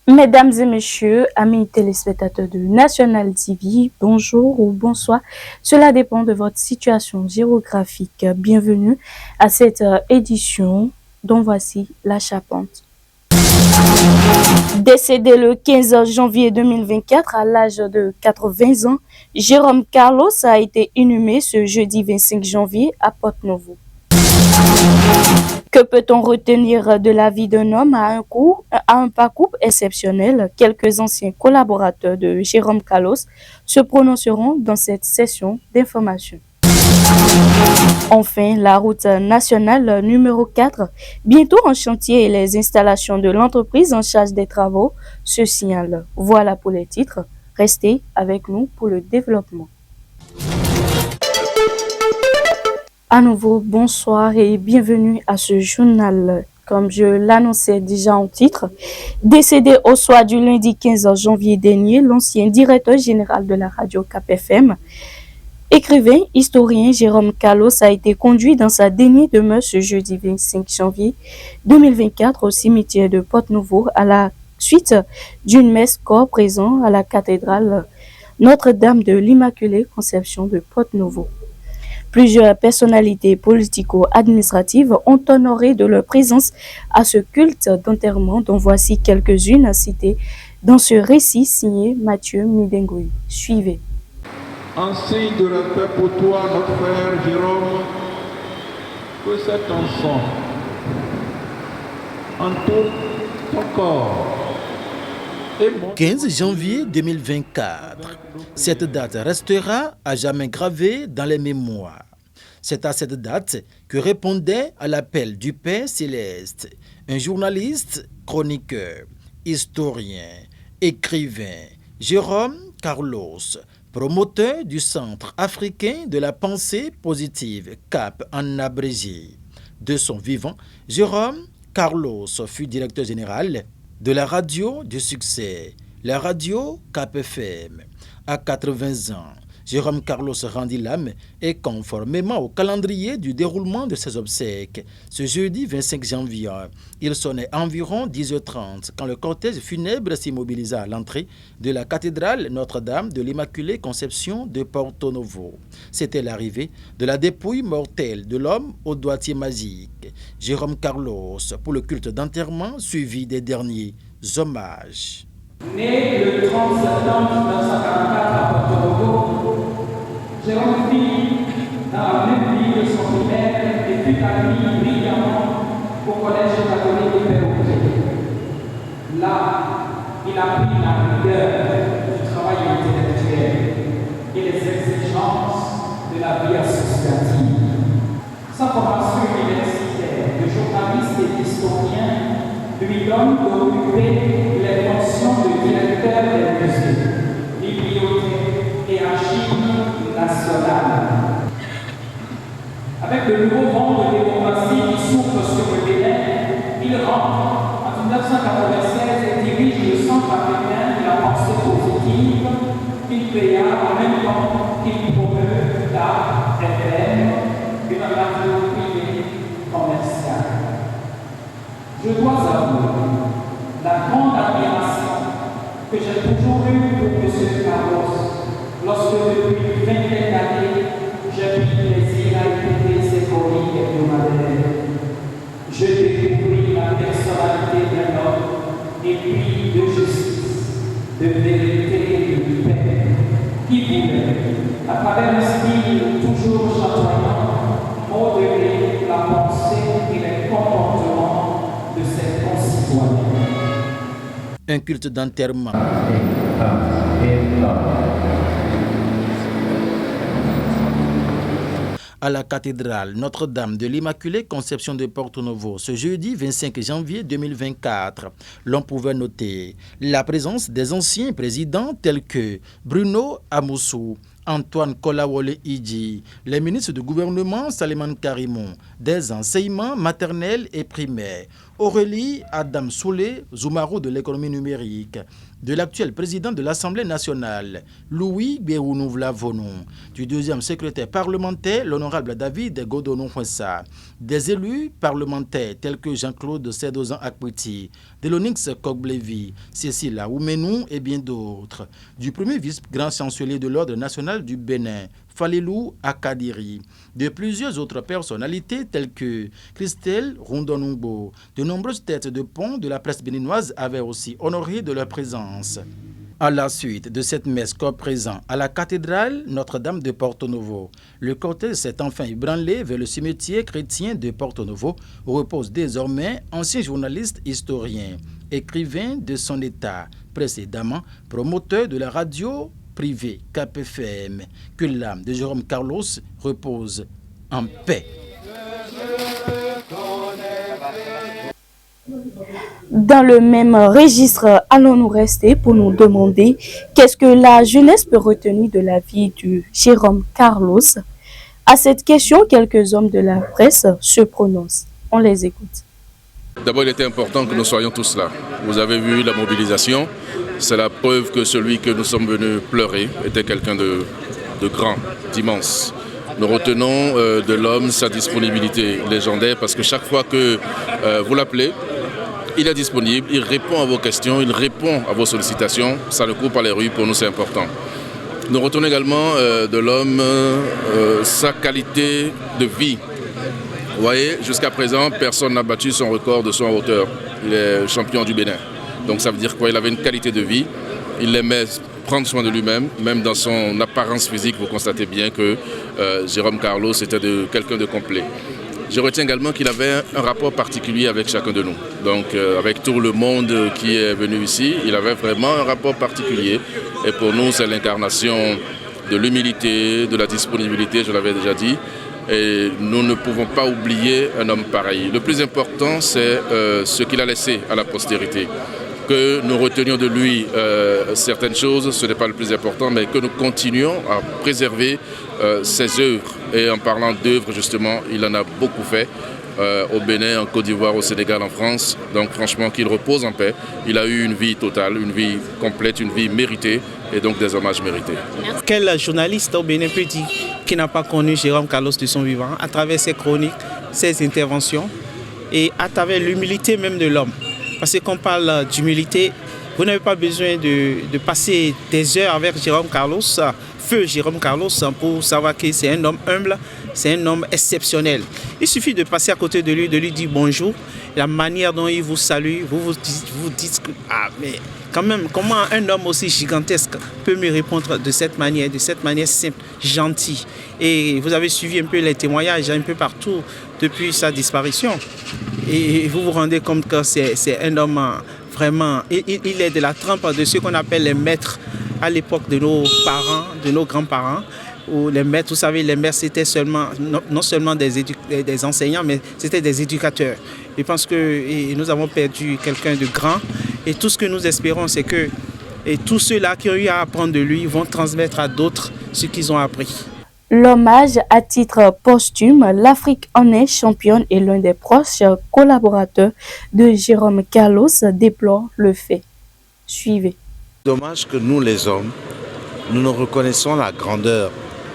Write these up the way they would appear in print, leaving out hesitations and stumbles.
Mesdames et messieurs, amis téléspectateurs de National TV, bonjour ou bonsoir. Cela dépend de votre situation géographique. Bienvenue à cette édition dont voici la charpente. Décédé le 15 janvier 2024 à l'âge de 80 ans, Jérôme Carlos a été inhumé ce jeudi 25 janvier à Porto-Novo. Que peut-on retenir de la vie d'un homme à un parcours exceptionnel? Quelques anciens collaborateurs de Jérôme Carlos se prononceront dans cette session d'information. Enfin, la route nationale numéro 4, bientôt en chantier et les installations de l'entreprise en charge des travaux se signalent. Voilà pour les titres. Restez avec nous pour le développement. À nouveau, bonsoir et bienvenue à ce journal. Comme je l'annonçais déjà en titre, décédé au soir du lundi 15 janvier dernier, l'ancien directeur général de la radio Cap-FM, écrivain, historien Jérôme Carlos a été conduit dans sa dernière demeure ce jeudi 25 janvier 2024 au cimetière de Porto-Novo à la suite d'une messe corps présent à la cathédrale Notre-Dame de l'Immaculée Conception de Porto-Novo. Plusieurs personnalités politico-administratives ont honoré de leur présence à ce culte d'enterrement dont voici quelques-unes citées dans ce récit signé Mathieu Midengoui. Suivez. En signe de respect pour toi, notre frère Jérôme, que cet enfant entoure ton corps. 15 janvier 2024. Cette date restera à jamais gravée dans les mémoires. C'est à cette date que répondait à l'appel du Père Céleste un journaliste, chroniqueur, historien, écrivain, Jérôme Carlos, promoteur du Centre africain de la pensée positive, CAP en abrégé. De son vivant, Jérôme Carlos fut directeur général de la radio du succès, la radio Cap-FM. À 80 ans, Jérôme Carlos rendit l'âme et conformément au calendrier du déroulement de ses obsèques, ce jeudi 25 janvier, il sonnait environ 10h30 quand le cortège funèbre s'immobilisa à l'entrée de la cathédrale Notre-Dame de l'Immaculée Conception de Porto-Novo. C'était l'arrivée de la dépouille mortelle de l'homme au doigtier magique, Jérôme Carlos, pour le culte d'enterrement suivi des derniers hommages. Né le 30 septembre 1944 à Porto-Novo, Jérôme vit dans la même ville de son primaire et fut admis brillamment au collège catholique de Perroquet. Là, il apprit la rigueur du travail intellectuel et les exigences de la vie associative. Sa formation universitaire de journaliste et d'historien lui donne d'occuper les fonctions de directeur des musées, bibliothèques et archives nationales. Avec le nouveau vent de démocratie qui souffle sur le Bénin, il rentre en 1996 et dirige le Centre africain de la pensée positive qu'il créa en même temps qu'il promeut la FM, une radio privée commerciale. Je dois avouer la grande admiration que j'ai toujours eue pour M. Carlos lorsque depuis une vingtaine d'années, j'ai pris plaisir à écouter ses chroniques hebdomadaires. Je découvris la personnalité d'un homme épris de justice, de vérité et de paix, qui voulait, à travers un style toujours chatoyant, modérer la pensée et les comportements de ses concitoyens. Un culte d'enterrement. À la cathédrale Notre-Dame de l'Immaculée Conception de Porto-Novo ce jeudi 25 janvier 2024. L'on pouvait noter la présence des anciens présidents tels que Bruno Amoussou, Antoine Kolawole Idji, les ministres du gouvernement Saliman Karimon, des enseignements maternels et primaires, Aurélie Adam Soulé, Zoumarou de l'économie numérique, de l'actuel président de l'Assemblée nationale, Louis Béounouvla Vonon, du deuxième secrétaire parlementaire, l'honorable David Godonon-Houessa, des élus parlementaires tels que Jean-Claude Sédozan Akpouti, de l'Onyx Koglevi, Cécile Oumenou et bien d'autres, du premier vice-grand chancelier de l'Ordre national du Bénin, Falilou Akadiri, de plusieurs autres personnalités telles que Christelle Rondonungbo. De nombreuses têtes de pont de la presse béninoise avaient aussi honoré de leur présence. À la suite de cette messe corps présent à la cathédrale Notre-Dame de Porto-Novo, le cortège s'est enfin ébranlé vers le cimetière chrétien de Porto-Novo où repose désormais ancien journaliste historien, écrivain de son état, précédemment promoteur de la radio privée KPFM. Que l'âme de Jérôme Carlos repose en paix. Dans le même registre, allons-nous rester pour nous demander qu'est-ce que la jeunesse peut retenir de la vie de Jérôme Carlos. À cette question, quelques hommes de la presse se prononcent. On les écoute. D'abord, il était important que nous soyons tous là. Vous avez vu la mobilisation. C'est la preuve que celui que nous sommes venus pleurer était quelqu'un de grand, d'immense. Nous retenons de l'homme sa disponibilité légendaire parce que chaque fois que vous l'appelez, il est disponible, il répond à vos questions, il répond à vos sollicitations. Ça ne court pas les rues, pour nous c'est important. Nous retenons également de l'homme sa qualité de vie. Vous voyez, jusqu'à présent, personne n'a battu son record de son hauteur. Il est champion du Bénin. Donc ça veut dire quoi? Il avait une qualité de vie, il aimait prendre soin de lui-même, même dans son apparence physique, vous constatez bien que Jérôme Carlos était quelqu'un de complet. Je retiens également qu'il avait un rapport particulier avec chacun de nous. Donc avec tout le monde qui est venu ici, il avait vraiment un rapport particulier. Et pour nous, c'est l'incarnation de l'humilité, de la disponibilité, je l'avais déjà dit. Et nous ne pouvons pas oublier un homme pareil. Le plus important, c'est ce qu'il a laissé à la postérité. Que nous retenions de lui certaines choses, ce n'est pas le plus important, mais que nous continuions à préserver ses œuvres. Et en parlant d'œuvres, justement, il en a beaucoup fait au Bénin, en Côte d'Ivoire, au Sénégal, en France. Donc franchement, qu'il repose en paix. Il a eu une vie totale, une vie complète, une vie méritée et donc des hommages mérités. Quel journaliste au Bénin peut dire qui n'a pas connu Jérôme Carlos de son vivant à travers ses chroniques, ses interventions et à travers l'humilité même de l'homme? Parce que quand on parle d'humilité, vous n'avez pas besoin de passer des heures avec Jérôme Carlos, feu Jérôme Carlos, pour savoir que c'est un homme humble, c'est un homme exceptionnel. Il suffit de passer à côté de lui dire bonjour. La manière dont il vous salue, vous dites que, mais quand même, comment un homme aussi gigantesque peut me répondre de cette manière simple, gentille. Et vous avez suivi un peu les témoignages un peu partout depuis sa disparition. Et vous vous rendez compte que c'est un homme vraiment, il est de la trempe de ce qu'on appelle les maîtres à l'époque de nos parents, de nos grands-parents. Où les maîtres, vous savez, les maîtres c'était seulement, non seulement des enseignants, mais c'était des éducateurs. Je pense que nous avons perdu quelqu'un de grand et tout ce que nous espérons, c'est que tous ceux-là qui ont eu à apprendre de lui vont transmettre à d'autres ce qu'ils ont appris. L'hommage à titre posthume, l'Afrique en est championne et l'un des proches collaborateurs de Jérôme Carlos déplore le fait. Suivez. Dommage que nous les hommes, nous ne reconnaissons la grandeur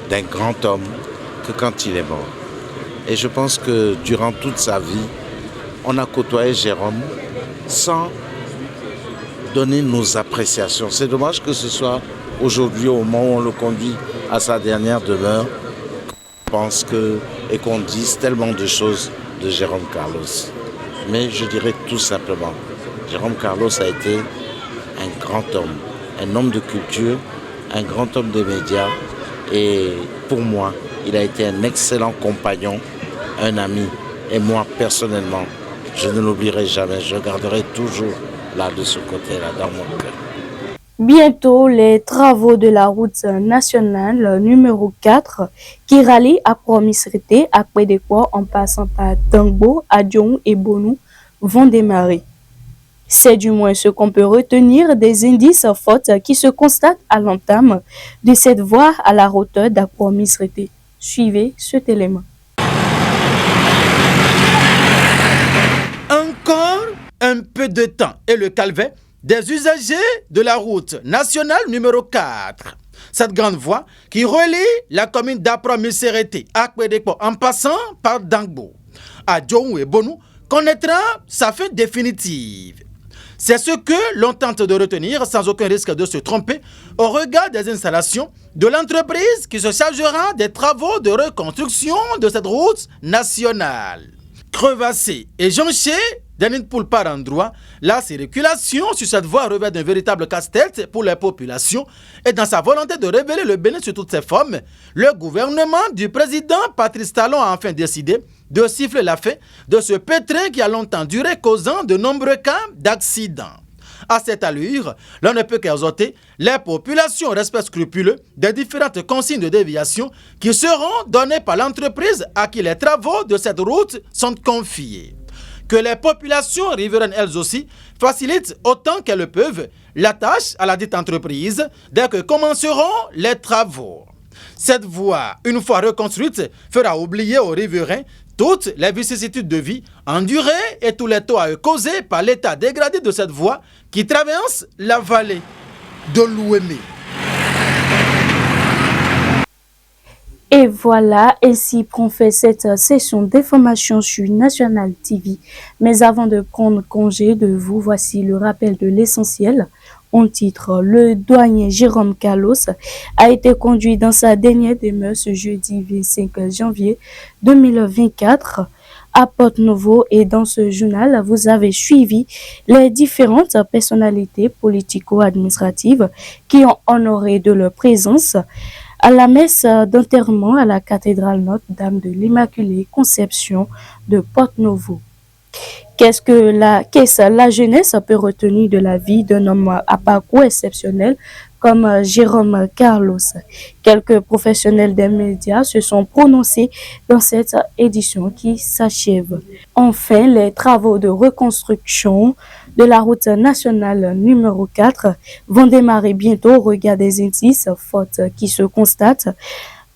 d'un grand homme que quand il est mort. Et je pense que durant toute sa vie, on a côtoyé Jérôme sans donner nos appréciations. C'est dommage que ce soit aujourd'hui, au moment où on le conduit à sa dernière demeure, qu'on pense et qu'on dise tellement de choses de Jérôme Carlos. Mais je dirais tout simplement, Jérôme Carlos a été un grand homme, un homme de culture, un grand homme des médias. Et pour moi, il a été un excellent compagnon, un ami. Et moi, personnellement, je ne l'oublierai jamais. Je le garderai toujours là, de ce côté-là, dans mon cœur. Bientôt, les travaux de la route nationale numéro 4 qui rallie à Promisrité, à Pédéquois, en passant par Tangbo, Adjong et Bonou, vont démarrer. C'est du moins ce qu'on peut retenir des indices forts qui se constatent à l'entame de cette voie à la hauteur d'Apromisrité. Suivez cet élément. Un Encore un peu de temps et le calvaire des usagers de la route nationale numéro 4. Cette grande voie qui relie la commune d'Apro-Missérété à Kwedepo en passant par Dangbo à Djongou et Bonou connaîtra sa fin définitive. C'est ce que l'on tente de retenir sans aucun risque de se tromper au regard des installations de l'entreprise qui se chargera des travaux de reconstruction de cette route nationale. Crevassée et jonchée d'une poule par endroit, la circulation sur cette voie revêt d'un véritable casse-tête pour les populations et dans sa volonté de révéler le bénin sur toutes ses formes, le gouvernement du président Patrice Talon a enfin décidé de siffler la fin de ce pétrin qui a longtemps duré, causant de nombreux cas d'accidents. À cette allure, l'on ne peut qu'exhorter les populations au respect scrupuleux des différentes consignes de déviation qui seront données par l'entreprise à qui les travaux de cette route sont confiés. Que les populations riveraines elles aussi facilitent autant qu'elles peuvent la tâche à la dite entreprise dès que commenceront les travaux. Cette voie, une fois reconstruite, fera oublier aux riverains toutes les vicissitudes de vie endurées et tous les torts causés par l'état dégradé de cette voie qui traverse la vallée de l'Ouémé. Et voilà, ainsi qu'on fait cette session d'information sur National TV. Mais avant de prendre congé de vous, voici le rappel de l'essentiel. En titre, le douanier Jérôme Carlos a été conduit dans sa dernière demeure ce jeudi 25 janvier 2024 à Porto-Novo, et dans ce journal, vous avez suivi les différentes personnalités politico-administratives qui ont honoré de leur présence à la messe d'enterrement à la cathédrale Notre-Dame de l'Immaculée Conception de Porto-Novo. Qu'est-ce la jeunesse peut retenir de la vie d'un homme à parcours exceptionnel comme Jérôme Carlos? Quelques professionnels des médias se sont prononcés dans cette édition qui s'achève. Enfin, les travaux de reconstruction de la route nationale numéro 4 vont démarrer bientôt au regard des indices fautes qui se constatent.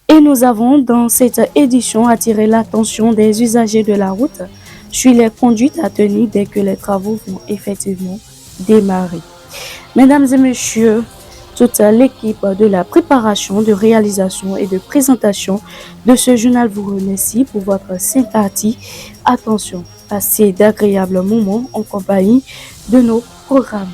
Et nous avons dans cette édition attiré l'attention des usagers de la route sur les conduites à tenir dès que les travaux vont effectivement démarrer. Mesdames et messieurs, toute l'équipe de la préparation, de réalisation et de présentation de ce journal vous remercie pour votre sympathie. Attention, passez d'agréables moments en compagnie de nos programmes.